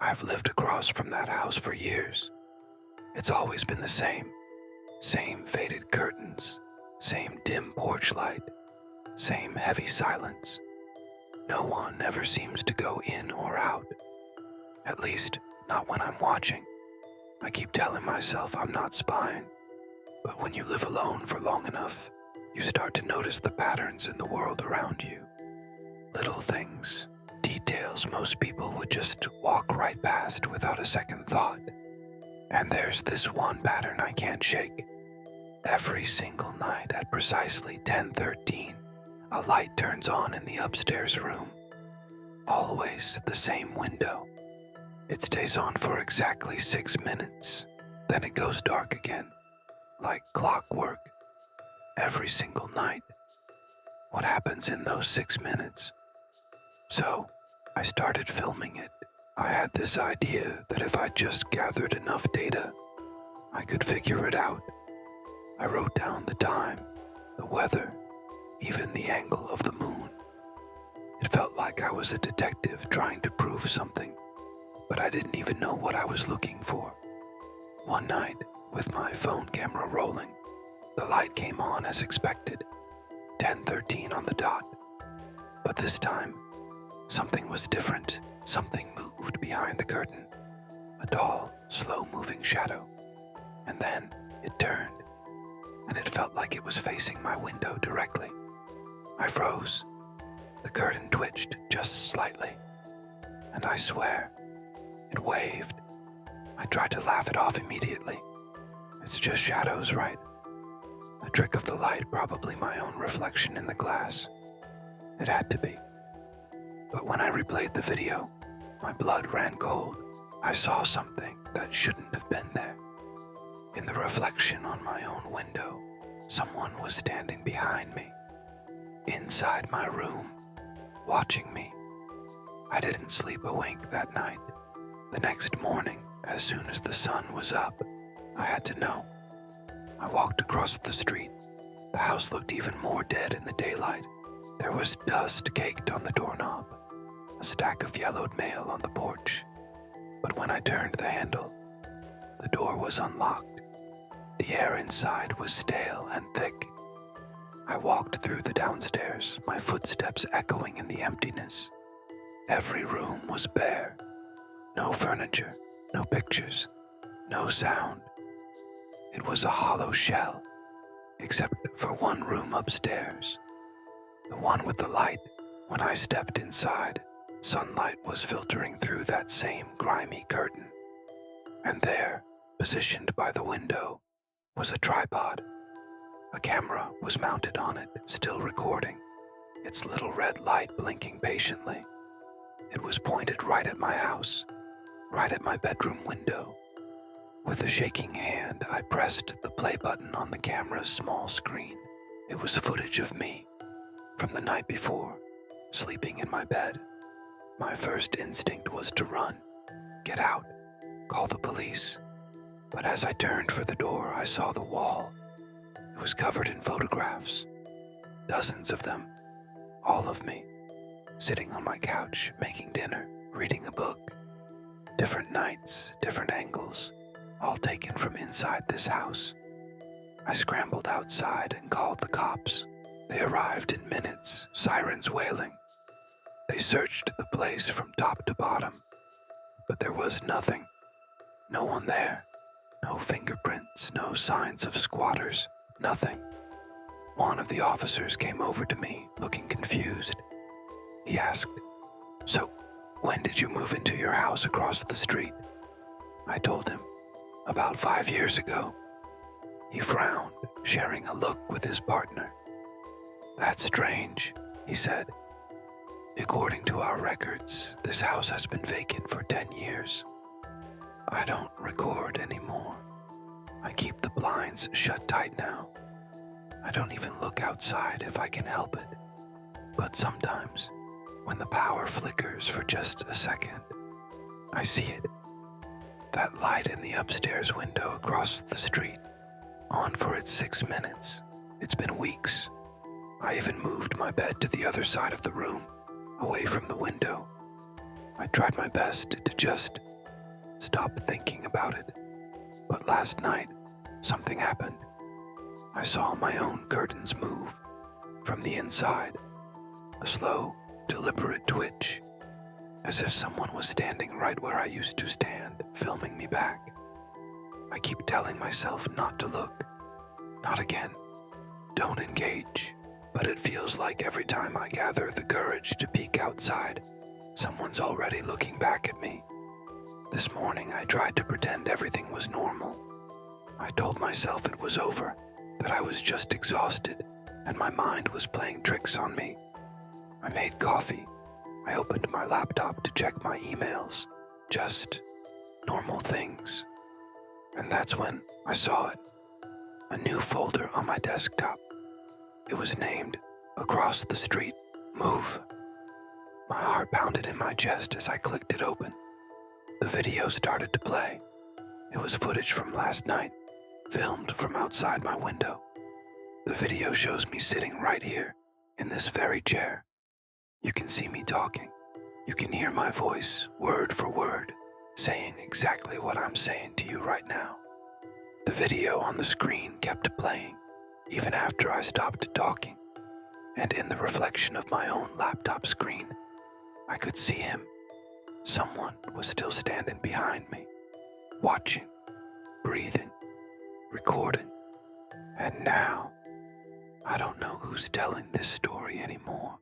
I've lived across from that house for years. It's always been the same. Same faded curtains, same dim porch light, same heavy silence. No one ever seems to go in or out. At least, not when I'm watching. I keep telling myself I'm not spying. But when you live alone for long enough, you start to notice the patterns in the world around you. Little things, details most people would just walk right past without a second thought. And there's this one pattern I can't shake. Every single night at precisely 10:13, a light turns on in the upstairs room. Always at the same window. It stays on for exactly 6 minutes, then it goes dark again, like clockwork. Every single night. What happens in those 6 minutes? So, I started filming it. I had this idea that if I just gathered enough data, I could figure it out. I wrote down the time, the weather, even the angle of the moon. It felt like I was a detective trying to prove something, but I didn't even know what I was looking for. One night, with my phone camera rolling, the light came on as expected, 10:13 on the dot. But this time, something was different. Something moved behind the curtain, a tall, slow-moving shadow. And then it turned, and it felt like it was facing my window directly. I froze. The curtain twitched just slightly, and I swear, it waved. I tried to laugh it off immediately. It's just shadows, right? A trick of the light, probably my own reflection in the glass. It had to be. But when I replayed the video, my blood ran cold. I saw something that shouldn't have been there. In the reflection on my own window, someone was standing behind me, inside my room, watching me. I didn't sleep a wink that night. The next morning, as soon as the sun was up, I had to know. I walked across the street. The house looked even more dead in the daylight. There was dust caked on the doorknob, a stack of yellowed mail on the porch. But when I turned the handle, the door was unlocked. The air inside was stale and thick. I walked through the downstairs, my footsteps echoing in the emptiness. Every room was bare. No furniture, no pictures, no sound. It was a hollow shell, except for one room upstairs. The one with the light. When I stepped inside, sunlight was filtering through that same grimy curtain. And there, positioned by the window, was a tripod. A camera was mounted on it, still recording, its little red light blinking patiently. It was pointed right at my house, right at my bedroom window. With a shaking hand, I pressed the play button on the camera's small screen. It was footage of me, from the night before, sleeping in my bed. My first instinct was to run, get out, call the police. But as I turned for the door, I saw the wall. It was covered in photographs, dozens of them, all of me, sitting on my couch, making dinner, reading a book. Different nights, different angles, all taken from inside this house. I scrambled outside and called the cops. They arrived in minutes, sirens wailing. They searched the place from top to bottom, but there was nothing. No one there. No fingerprints, no signs of squatters, nothing. One of the officers came over to me, looking confused. He asked, "So, when did you move into your house across the street?" I told him, "About 5 years ago." He frowned, sharing a look with his partner. "That's strange," he said. "According to our records, this house has been vacant for 10 years. I don't record anymore. I keep the blinds shut tight now. I don't even look outside if I can help it. But sometimes, when the power flickers for just a second, I see it. That light in the upstairs window across the street, on for its 6 minutes. It's been weeks. I even moved my bed to the other side of the room, away from the window. I tried my best to just stop thinking about it. But last night, something happened. I saw my own curtains move from the inside, a slow, deliberate twitch, as if someone was standing right where I used to stand, filming me back. I keep telling myself not to look, not again, don't engage, but it feels like every time I gather the courage to peek outside, someone's already looking back at me. This morning I tried to pretend everything was normal. I told myself it was over, that I was just exhausted, and my mind was playing tricks on me. I made coffee. I opened my laptop to check my emails. Just normal things. And that's when I saw it. A new folder on my desktop. It was named Across the Street, Move. My heart pounded in my chest as I clicked it open. The video started to play. It was footage from last night, filmed from outside my window. The video shows me sitting right here, in this very chair. You can see me talking. You can hear my voice, word for word, saying exactly what I'm saying to you right now. The video on the screen kept playing, even after I stopped talking. And in the reflection of my own laptop screen, I could see him. Someone was still standing behind me, watching, breathing, recording. And now, I don't know who's telling this story anymore.